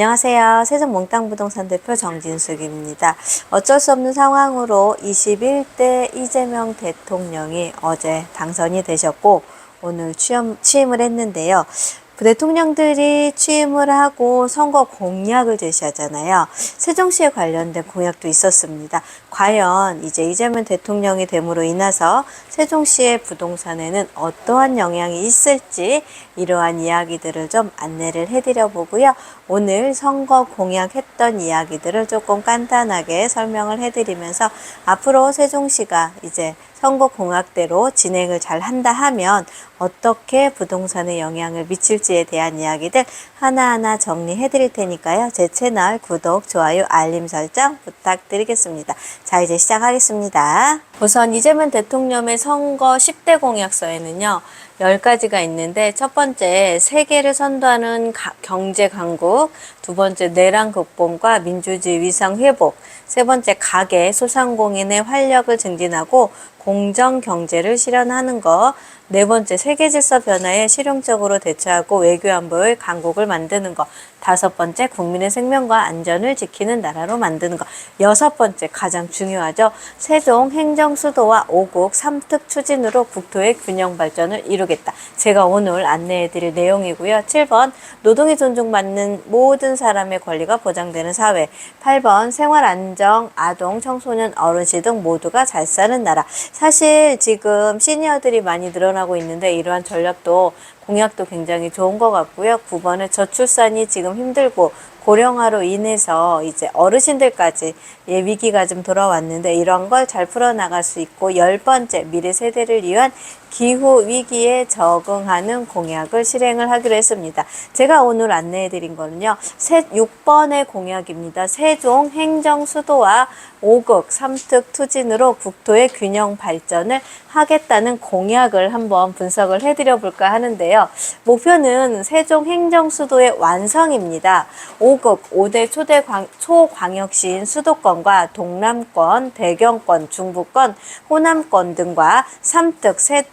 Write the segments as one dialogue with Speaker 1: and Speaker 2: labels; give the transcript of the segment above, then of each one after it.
Speaker 1: 안녕하세요. 세종 몽땅부동산 대표 정진숙입니다. 어쩔 수 없는 상황으로 21대 이재명 대통령이 어제 당선이 되셨고 오늘 취임을 했는데요. 대통령들이 취임을 하고 선거 공약을 제시하잖아요. 세종시에 관련된 공약도 있었습니다. 과연 이제 이재명 대통령이 됨으로 인해서 세종시의 부동산에는 어떠한 영향이 있을지 이러한 이야기들을 좀 안내를 해드려 보고요. 오늘 선거 공약했던 이야기들을 조금 간단하게 설명을 해드리면서 앞으로 세종시가 이제 선거 공약대로 진행을 잘 한다 하면 어떻게 부동산에 영향을 미칠지에 대한 이야기들 하나하나 정리해 드릴 테니까요. 제 채널 구독, 좋아요, 알림 설정 부탁드리겠습니다. 자, 이제 시작하겠습니다. 우선 이재명 대통령의 선거 10대 공약서에는요. 10가지가 있는데 첫 번째 세계를 선도하는 경제 강국, 두 번째 내란 극복과 민주주의 위상 회복, 세 번째 가계 소상공인의 활력을 증진하고 공정 경제를 실현하는 것, 네 번째 세계 질서 변화에 실용적으로 대처하고 외교 안보의 강국을 만드는 것, 다섯 번째 국민의 생명과 안전을 지키는 나라로 만드는 것, 여섯 번째 가장 중요하죠. 세종 행정수도와 5국 3특 추진으로 국토의 균형 발전을 이루겠다. 제가 오늘 안내해드릴 내용이고요. 7번 노동이 존중받는 모든 사람의 권리가 보장되는 사회, 8번 생활 안정, 아동, 청소년, 어르신 등 모두가 잘 사는 나라. 사실 지금 시니어들이 많이 늘어나고 있는데 이러한 전략도 공약도 굉장히 좋은 것 같고요. 9번은 저출산이 지금 힘들고 고령화로 인해서 이제 어르신들까지 위기가 좀 돌아왔는데 이런 걸 잘 풀어나갈 수 있고 10번째 미래 세대를 위한 기후 위기에 적응하는 공약을 실행을 하기로 했습니다. 제가 오늘 안내해 드린 거는요. 6번의 공약입니다. 세종 행정수도와 5국 3특 투진으로 국토의 균형 발전을 하겠다는 공약을 한번 분석을 해드려 볼까 하는데요. 목표는 세종 행정수도의 완성입니다. 5국 5대 초광역시인 수도권과 동남권, 대경권, 중부권, 호남권 등과 3특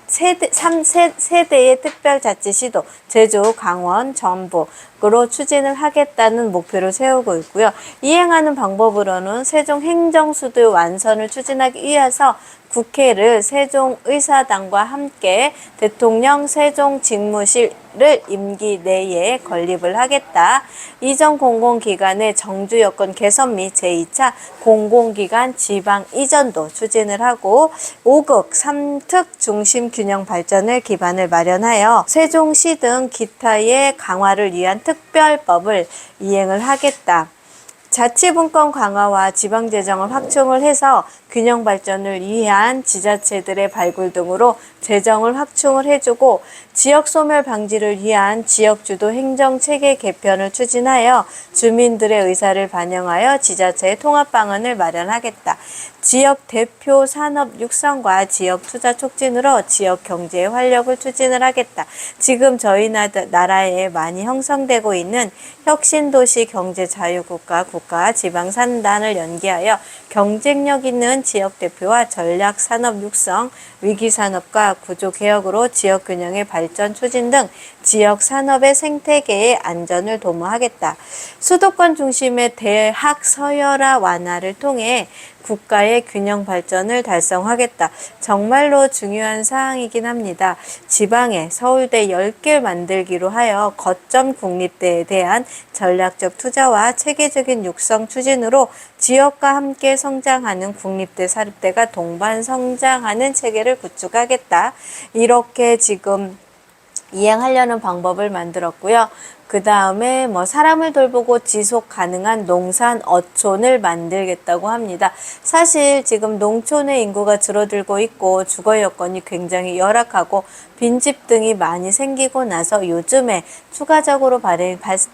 Speaker 1: 세대의 특별자치시도 제주, 강원, 전북으로 추진을 하겠다는 목표를 세우고 있고요. 이행하는 방법으로는 세종 행정수도의 완선을 추진하기 위해서 국회를 세종의사당과 함께 대통령 세종직무실을 임기 내에 건립을 하겠다. 이전 공공기관의 정주 여건 개선 및 제2차 공공기관 지방 이전도 추진을 하고 5국 3특 중심 균형 발전을 기반을 마련하여 세종시 등 기타의 강화를 위한 특별법을 이행을 하겠다. 자치분권 강화와 지방재정을 확충을 해서 균형 발전을 위한 지자체들의 발굴 등으로 재정을 확충을 해주고 지역 소멸 방지를 위한 지역주도 행정체계 개편을 추진하여 주민들의 의사를 반영하여 지자체의 통합 방안을 마련하겠다. 지역 대표 산업 육성과 지역 투자 촉진으로 지역 경제의 활력을 추진을 하겠다. 지금 저희 나라에 많이 형성되고 있는 혁신도시 경제자유국가 국가 지방산단을 연계하여 경쟁력 있는 지역 대표와 전략 산업 육성, 위기산업과 구조개혁으로 지역 균형의 발전 추진 등 지역 산업의 생태계의 안전을 도모하겠다. 수도권 중심의 대학 서열화 완화를 통해 국가의 균형 발전을 달성하겠다. 정말로 중요한 사항이긴 합니다. 지방에 서울대 10개 만들기로 하여 거점 국립대에 대한 전략적 투자와 체계적인 육성 추진으로 지역과 함께 성장하는 국립대, 사립대가 동반 성장하는 체계를 구축하겠다. 이렇게 지금 이행하려는 방법을 만들었고요. 그 다음에 사람을 돌보고 지속 가능한 농산 어촌을 만들겠다고 합니다. 사실 지금 농촌의 인구가 줄어들고 있고 주거 여건이 굉장히 열악하고 빈집 등이 많이 생기고 나서 요즘에 추가적으로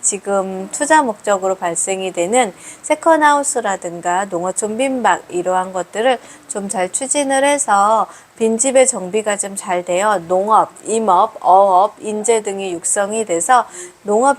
Speaker 1: 지금 투자 목적으로 발생이 되는 세컨하우스라든가 농어촌 빈박 이러한 것들을 좀 잘 추진을 해서 빈집의 정비가 좀 잘 되어 농업, 임업, 어업, 인재 등이 육성이 돼서 농업 농업,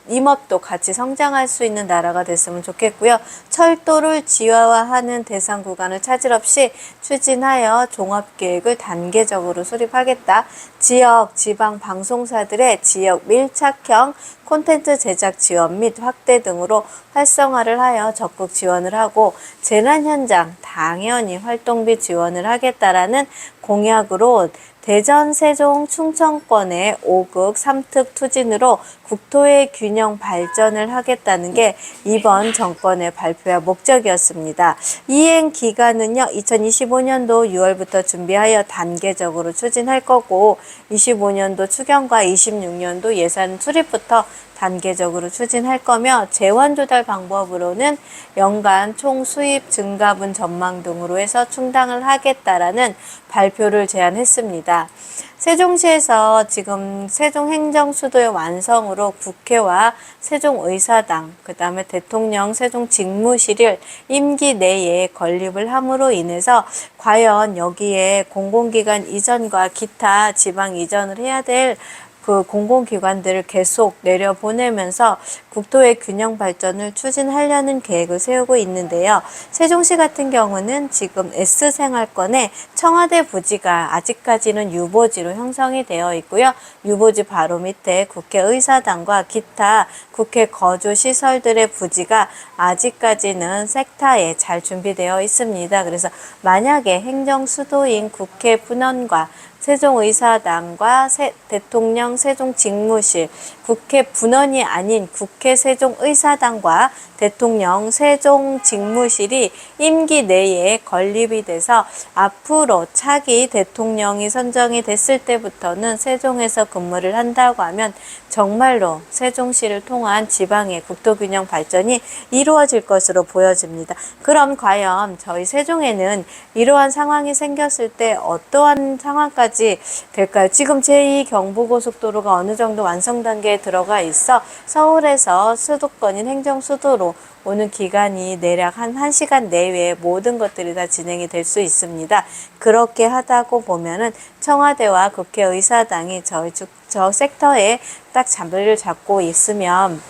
Speaker 1: 임업도 같이 성장할 수 있는 나라가 됐으면 좋겠고요. 철도를 지하화하는 대상 구간을 차질 없이 추진하여 종합계획을 단계적으로 수립하겠다. 지역, 지방 방송사들의 지역 밀착형 콘텐츠 제작 지원 및 확대 등으로 활성화를 하여 적극 지원을 하고 재난 현장 당연히 활동비 지원을 하겠다라는 공약으로 대전, 세종, 충청권의 5극 3특 투진으로 국토의 균형 발전을 하겠다는 게 이번 정권의 발표와 목적이었습니다. 이행 기간은요, 2025년도 6월부터 준비하여 단계적으로 추진할 거고 25년도 추경과 26년도 예산 수립부터 단계적으로 추진할 거며 재원 조달 방법으로는 연간 총 수입 증가분 전망 등으로 해서 충당을 하겠다라는 발표를 제안했습니다. 세종시에서 지금 세종행정수도의 완성으로 국회와 세종의사당, 그 다음에 대통령 세종직무실을 임기 내에 건립을 함으로 인해서 과연 여기에 공공기관 이전과 기타 지방 이전을 해야 될 그 공공기관들을 계속 내려보내면서 국토의 균형 발전을 추진하려는 계획을 세우고 있는데요. 세종시 같은 경우는 지금 S생활권에 청와대 부지가 아직까지는 유보지로 형성이 되어 있고요. 유보지 바로 밑에 국회의사당과 기타 국회 거주시설들의 부지가 아직까지는 섹타에 잘 준비되어 있습니다. 그래서 만약에 행정수도인 국회 분원과 세종의사당과 대통령 세종직무실, 국회 분원이 아닌 국회 세종의사당과 대통령 세종직무실이 임기 내에 건립이 돼서 앞으로 차기 대통령이 선정이 됐을 때부터는 세종에서 근무를 한다고 하면 정말로 세종시를 통한 지방의 국토균형 발전이 이루어질 것으로 보여집니다. 그럼 과연 저희 세종에는 이러한 상황이 생겼을 때 어떠한 상황까지 될까요? 지금 제2경부고속도로가 어느 정도 완성 단계에 들어가 있어 서울에서 수도권인 행정수도로 오는 기간이 대략 한 1시간 내외에 모든 것들이 다 진행이 될 수 있습니다. 그렇게 하다고 보면은 청와대와 국회의사당이 저 섹터에 딱 자리를 잡고 있으면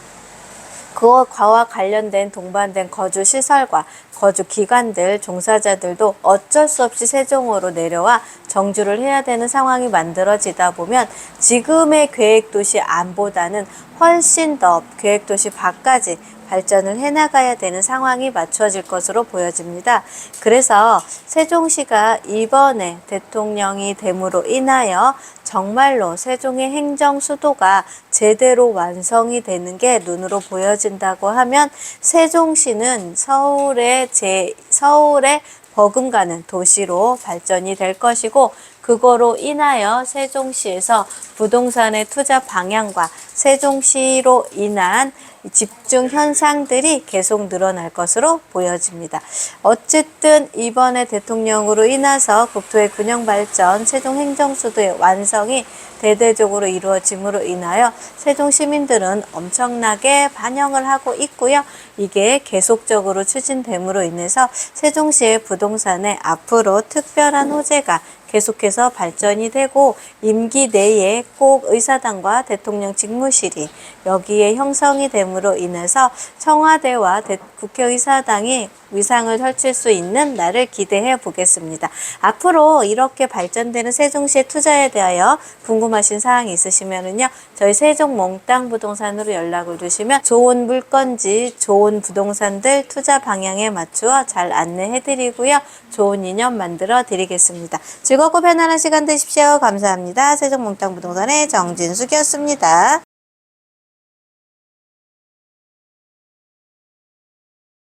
Speaker 1: 그와 관련된 동반된 거주시설과 거주기관들, 종사자들도 어쩔 수 없이 세종으로 내려와 정주를 해야 되는 상황이 만들어지다 보면 지금의 계획도시 안보다는 훨씬 더 계획도시 밖까지 발전을 해나가야 되는 상황이 맞춰질 것으로 보여집니다. 그래서 세종시가 이번에 대통령이 됨으로 인하여 정말로 세종의 행정수도가 제대로 완성이 되는 게 눈으로 보여진다고 하면 세종시는 서울의 버금가는 도시로 발전이 될 것이고 그거로 인하여 세종시에서 부동산의 투자 방향과 세종시로 인한 집중 현상들이 계속 늘어날 것으로 보여집니다. 어쨌든 이번에 대통령으로 인해서 국토의 균형 발전, 세종 행정수도의 완성이 대대적으로 이루어짐으로 인하여 세종 시민들은 엄청나게 반영을 하고 있고요. 이게 계속적으로 추진됨으로 인해서 세종시의 부동산에 앞으로 특별한 호재가 계속해서 발전이 되고 임기 내에 꼭 의사당과 대통령 직무실이 여기에 형성이 됨으로 인해서 청와대와 국회의사당이 위상을 펼칠 수 있는 날을 기대해 보겠습니다. 앞으로 이렇게 발전되는 세종시의 투자에 대하여 궁금하신 사항이 있으시면은요, 저희 세종 몽땅 부동산으로 연락을 주시면 좋은 물건지 좋은 부동산들 투자 방향에 맞추어 잘 안내해 드리고요. 좋은 인연 만들어 드리겠습니다. 즐겁고 편안한 시간 되십시오. 감사합니다. 세종 몽땅 부동산의 정진숙이었습니다.